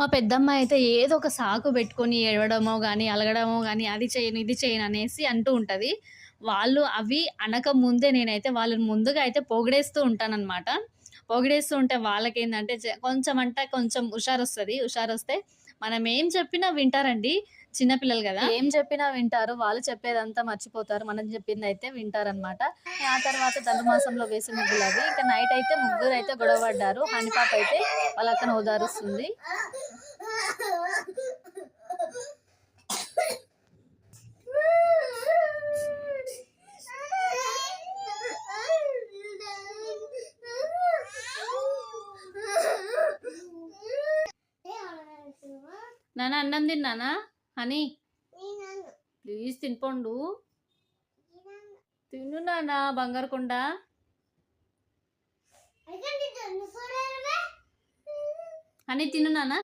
మా పెద్దమ్మ అయితే ఏదో ఒక సాకు పెట్టుకొని ఏడవడమో గానీ, అలగడమో గానీ, అది చేయను, ఇది చేయను అనేసి అంటూ ఉంటది. వాళ్ళు అవి అనక ముందే నేనైతే వాళ్ళని ముందుగా అయితే పొగిడేస్తూ ఉంటాననమాట. పొగిడేస్తూ ఉంటే వాళ్ళకేందంటే కొంచెం అంటే కొంచెం హుషారొస్తది. హుషారొస్తే మనం ఏం చెప్పినా వింటారండి. చిన్న పిల్లలు గదా! ఏం చెప్పినా వింటారు. వాళ్ళు చెప్పేదంతా మర్చిపోతారు. మనం చెప్పిందయితే వింటారనమాట. ఆ తర్వాత ధనుర్మాసంలో వేసే ముగ్గులవి. ఇక నైటయితే ముగ్గురైతే గొడవ పడ్డారు. హనీ పాపయితే వాళ్ళ అక్కని ఓదారుస్తుంది. నాన్న అన్నం తిన్నానా? Honey please తినిపోండు. తిను నాన్న బంగారు కొండ. హనీ తిను నాన్న.